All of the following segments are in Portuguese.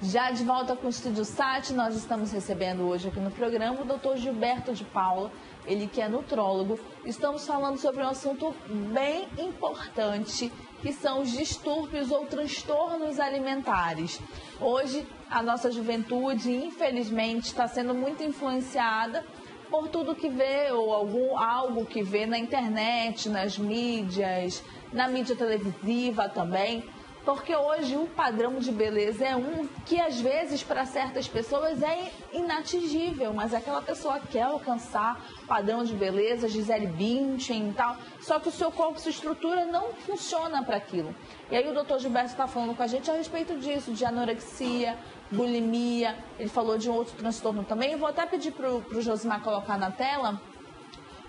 Já de volta com o Estúdio Sat, nós estamos recebendo hoje aqui no programa o Dr. Gilberto de Paula, ele que é nutrólogo. Estamos falando sobre um assunto bem importante, que são os distúrbios ou transtornos alimentares. Hoje, a nossa juventude, infelizmente, está sendo muito influenciada por tudo que vê, ou algo que vê na internet, nas mídias, na mídia televisiva também. Porque hoje o padrão de beleza é que às vezes para certas pessoas é inatingível, mas aquela pessoa quer alcançar o padrão de beleza, Gisele Bündchen e tal, só que o seu corpo, sua estrutura não funciona para aquilo. E aí o Dr. Gilberto está falando com a gente a respeito disso, de anorexia, bulimia, ele falou de um outro transtorno também. Eu vou até pedir para o Josimar colocar na tela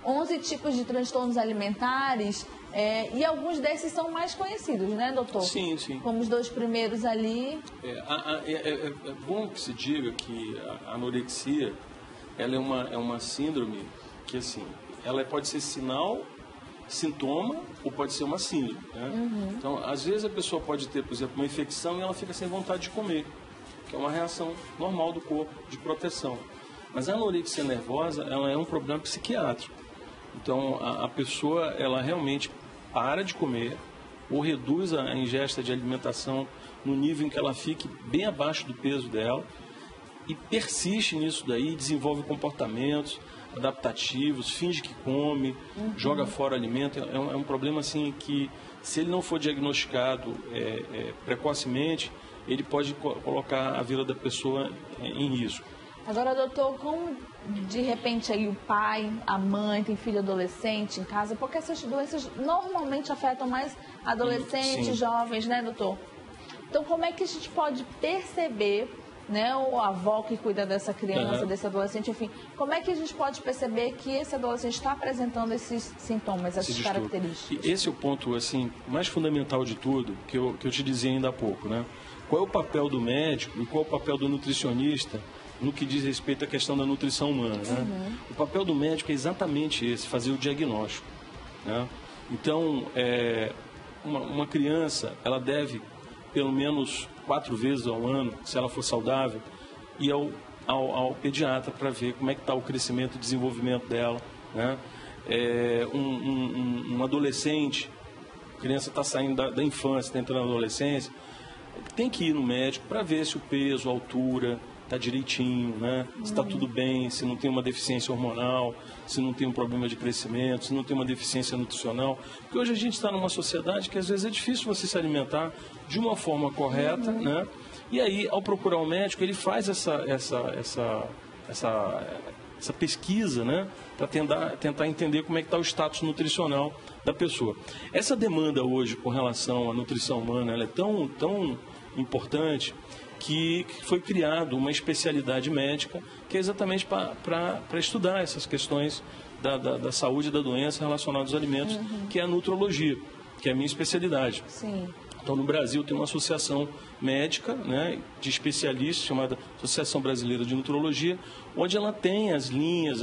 11 tipos de transtornos alimentares, e alguns desses são mais conhecidos, né, doutor? Sim, sim. Como os dois primeiros ali. É bom que se diga que a anorexia, ela é uma síndrome que, assim, ela pode ser sintoma ou pode ser uma síndrome, né? Uhum. Então, às vezes a pessoa pode ter, por exemplo, uma infecção e ela fica sem vontade de comer, que é uma reação normal do corpo de proteção. Mas a anorexia nervosa, ela é um problema psiquiátrico. Então, a pessoa, ela realmente para de comer ou reduz a ingesta de alimentação no nível em que ela fique bem abaixo do peso dela e persiste nisso daí, desenvolve comportamentos adaptativos, finge que come, joga fora o alimento. É um problema assim que, se ele não for diagnosticado precocemente, ele pode colocar a vida da pessoa em risco. Agora, doutor, como de repente aí o pai, a mãe tem filho adolescente em casa, porque essas doenças normalmente afetam mais adolescentes, Sim. jovens, né, doutor? Então, como é que a gente pode perceber, né, o avó que cuida dessa criança, desse adolescente, enfim, como é que a gente pode perceber que esse adolescente está apresentando esses sintomas, essas características? E esse é o ponto, assim, mais fundamental de tudo, que eu te dizia ainda há pouco, né? Qual é o papel do médico e qual é o papel do nutricionista no que diz respeito à questão da nutrição humana, né? O papel do médico é exatamente esse, fazer o diagnóstico, né? Então, uma criança, ela deve, pelo menos 4 vezes ao ano, se ela for saudável, ir ao pediatra para ver como é que está o crescimento e desenvolvimento dela, né? Um adolescente, a criança está saindo da infância, está entrando na adolescência, tem que ir no médico para ver se o peso, a altura está direitinho, né? Se está tudo bem, se não tem uma deficiência hormonal, se não tem um problema de crescimento, se não tem uma deficiência nutricional. Porque hoje a gente está numa sociedade que às vezes é difícil você se alimentar de uma forma correta, né? E aí, ao procurar o médico, ele faz essa pesquisa, né? Para tentar entender como é que está o status nutricional da pessoa. Essa demanda hoje com relação à nutrição humana, ela é tão importante que foi criado uma especialidade médica que é exatamente para estudar essas questões da saúde e da doença relacionadas aos alimentos, que é a nutrologia, que é a minha especialidade. Sim. Então, no Brasil, tem uma associação médica, né, de especialistas, chamada Associação Brasileira de Nutrologia, onde ela tem as linhas,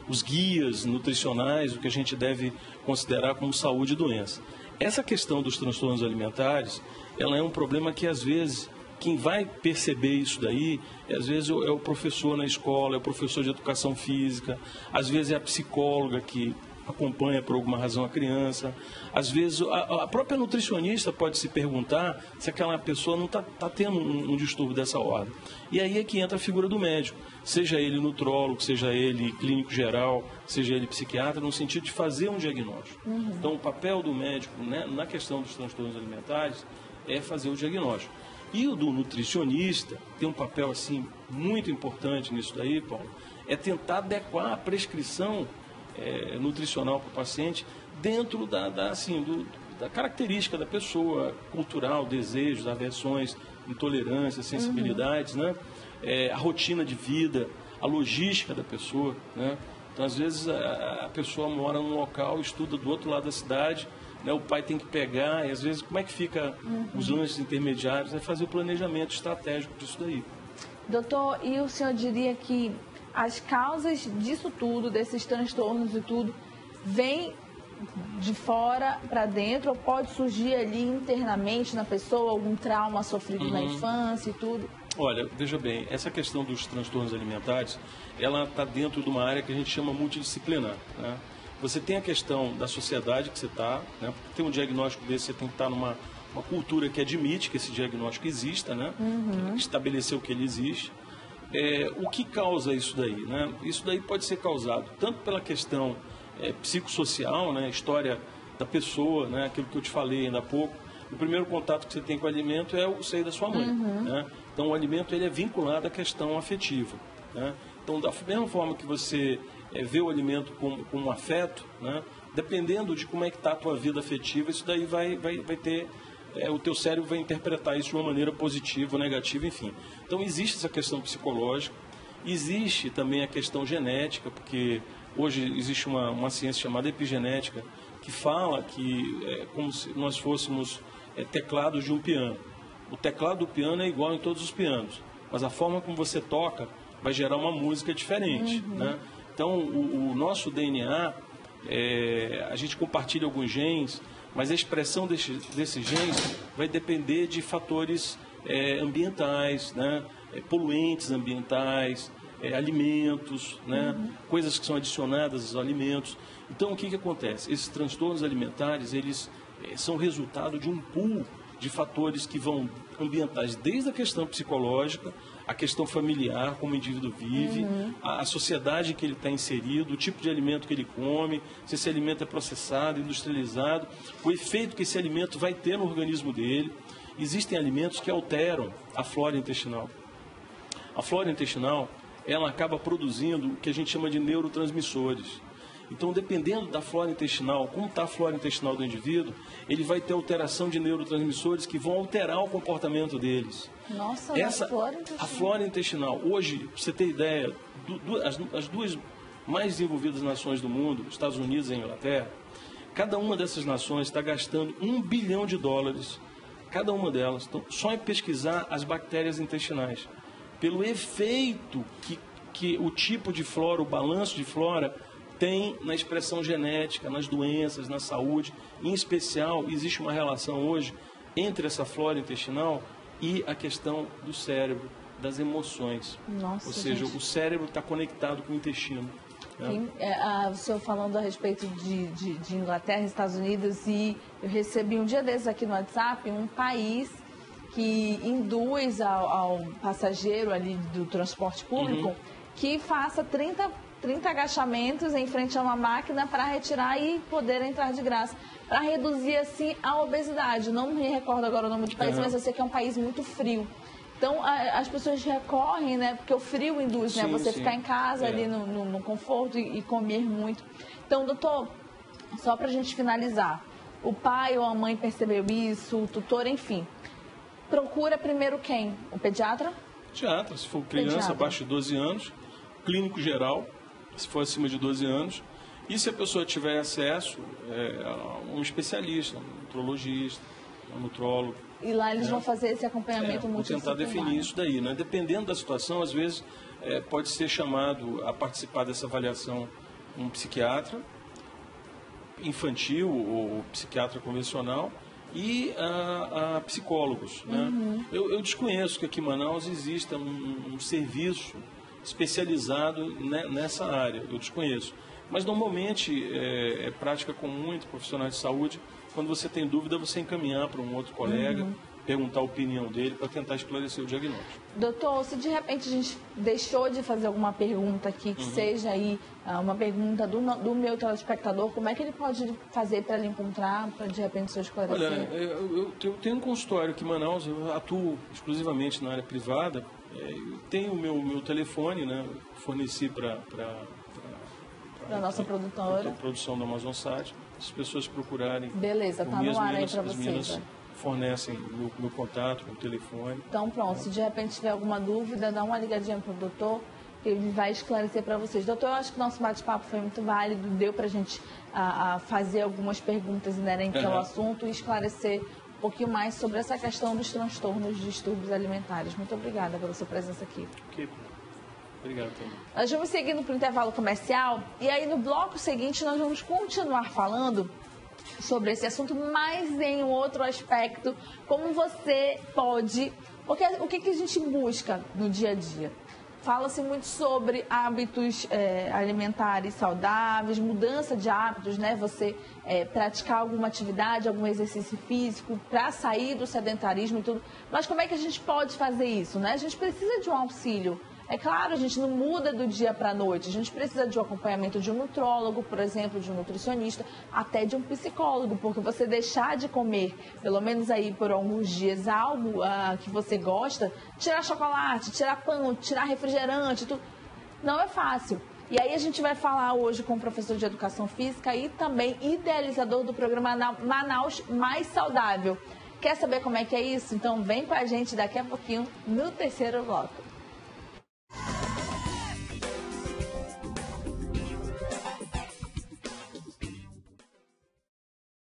os guias nutricionais, o que a gente deve considerar como saúde e doença. Essa questão dos transtornos alimentares, ela é um problema que, às vezes, quem vai perceber isso daí, às vezes é o professor na escola, é o professor de educação física, às vezes é a psicóloga que acompanha por alguma razão a criança. Às vezes a própria nutricionista pode se perguntar se aquela pessoa não está tendo um distúrbio dessa ordem. E aí é que entra a figura do médico, seja ele nutrólogo, seja ele clínico geral, seja ele psiquiatra, no sentido de fazer um diagnóstico. Então o papel do médico, né, na questão dos transtornos alimentares é fazer o diagnóstico. E o do nutricionista tem um papel assim muito importante nisso daí, Paulo, é tentar adequar a prescrição nutricional para o paciente dentro da característica da pessoa, cultural, desejos, aversões, intolerâncias, sensibilidades, né? A rotina de vida, a logística da pessoa, né? Então, às vezes, a pessoa mora num local, estuda do outro lado da cidade, né? O pai tem que pegar, e às vezes, como é que fica os lanches intermediários? É fazer o planejamento estratégico disso daí. Doutor, e o senhor diria que as causas disso tudo, desses transtornos e tudo, vêm de fora para dentro, ou pode surgir ali internamente na pessoa algum trauma sofrido na infância e tudo? Olha, veja bem, essa questão dos transtornos alimentares, ela está dentro de uma área que a gente chama multidisciplinar, né? Você tem a questão da sociedade que você está, né? Porque tem um diagnóstico desse, você tem que estar numa cultura que admite que esse diagnóstico exista, né? Que estabeleceu que ele existe. O que causa isso daí, né? Isso daí pode ser causado tanto pela questão psicossocial, né? A história da pessoa, né? Aquilo que eu te falei ainda há pouco. O primeiro contato que você tem com o alimento é o seio da sua mãe, né? Então, o alimento ele é vinculado à questão afetiva, né? Então, da mesma forma que você vê o alimento com um afeto, né? Dependendo de como é que está a tua vida afetiva, isso daí vai ter... o teu cérebro vai interpretar isso de uma maneira positiva ou negativa, enfim. Então, existe essa questão psicológica, existe também a questão genética, porque hoje existe uma ciência chamada epigenética, que fala que é como se nós fôssemos teclados de um piano. O teclado do piano é igual em todos os pianos, mas a forma como você toca vai gerar uma música diferente, né? Então, o nosso DNA, a gente compartilha alguns genes, mas a expressão desses genes vai depender de fatores ambientais, né? Poluentes ambientais, alimentos, né? Coisas que são adicionadas aos alimentos. Então, o que acontece? Esses transtornos alimentares, eles são resultado de um pool de fatores que vão ambientais, desde a questão psicológica, a questão familiar, como o indivíduo vive, a sociedade que ele está inserido, o tipo de alimento que ele come, se esse alimento é processado, industrializado, o efeito que esse alimento vai ter no organismo dele. Existem alimentos que alteram a flora intestinal. A flora intestinal, ela acaba produzindo o que a gente chama de neurotransmissores. Então, dependendo da flora intestinal, como está a flora intestinal do indivíduo, ele vai ter alteração de neurotransmissores que vão alterar o comportamento deles. Nossa, a flora intestinal. Hoje, para você ter ideia, as duas mais desenvolvidas nações do mundo, Estados Unidos e a Inglaterra, cada uma dessas nações está gastando $1 bilhão, cada uma delas, então, só em pesquisar as bactérias intestinais, pelo efeito que o tipo de flora, o balanço de flora, tem na expressão genética, nas doenças, na saúde. Em especial, existe uma relação hoje entre essa flora intestinal e a questão do cérebro, das emoções. Nossa, ou seja, gente, o cérebro está conectado com o intestino. O senhor falando a respeito de Inglaterra e Estados Unidos, e eu recebi um dia desses aqui no WhatsApp um país que induz ao passageiro ali do transporte público que faça 30 agachamentos em frente a uma máquina para retirar e poder entrar de graça, para reduzir assim a obesidade. Não me recordo agora o nome do país, mas eu sei que é um país muito frio. Então, as pessoas recorrem, né? Porque o frio induz, né? Você ficar em casa ali no conforto e comer muito. Então, doutor, só para a gente finalizar, o pai ou a mãe percebeu isso, o tutor, enfim, procura primeiro quem? O pediatra? Pediatra, se for criança abaixo de 12 anos, clínico geral, se for acima de 12 anos, e se a pessoa tiver acesso a um especialista, um nutrologista, um nutrólogo. E lá eles vão fazer esse acompanhamento multidisciplinar. Vou tentar definir isso daí, né? Dependendo da situação, às vezes pode ser chamado a participar dessa avaliação um psiquiatra infantil ou psiquiatra convencional e a psicólogos, né? Eu desconheço que aqui em Manaus exista um serviço especializado nessa área, eu desconheço. Mas normalmente é prática comum entre profissionais de saúde, quando você tem dúvida, você encaminhar para um outro colega, perguntar a opinião dele para tentar esclarecer o diagnóstico. Doutor, se de repente a gente deixou de fazer alguma pergunta aqui, que seja aí uma pergunta do meu telespectador, como é que ele pode fazer para lhe encontrar, para de repente se eu esclarecer? Olha, eu tenho um consultório aqui em Manaus, eu atuo exclusivamente na área privada, tenho o meu telefone, né? Forneci para a nossa produtora. A produção da AmazonSat. Se as pessoas procurarem... Beleza, tá no ar aí para vocês. As meninas fornecem o meu contato, meu telefone. Então pronto, se de repente tiver alguma dúvida, dá uma ligadinha para o doutor, que ele vai esclarecer para vocês. Doutor, eu acho que o nosso bate-papo foi muito válido, deu para a gente fazer algumas perguntas inerentes ao assunto e esclarecer um pouquinho mais sobre essa questão dos transtornos de distúrbios alimentares. Muito obrigada pela sua presença aqui. Okay. Obrigado, Tony. Nós vamos seguindo para o intervalo comercial e aí no bloco seguinte nós vamos continuar falando sobre esse assunto, mas em um outro aspecto, como você pode... Porque o que a gente busca no dia a dia? Fala-se muito sobre hábitos alimentares saudáveis, mudança de hábitos, né? Você praticar alguma atividade, algum exercício físico para sair do sedentarismo e tudo. Mas como é que a gente pode fazer isso, né? A gente precisa de um auxílio. É claro, a gente não muda do dia para a noite. A gente precisa de um acompanhamento de um nutrólogo, por exemplo, de um nutricionista, até de um psicólogo, porque você deixar de comer, pelo menos aí por alguns dias, algo que você gosta, tirar chocolate, tirar pão, tirar refrigerante, tudo, não é fácil. E aí a gente vai falar hoje com o professor de Educação Física e também idealizador do programa Manaus Mais Saudável. Quer saber como é que é isso? Então vem com a gente daqui a pouquinho no terceiro bloco.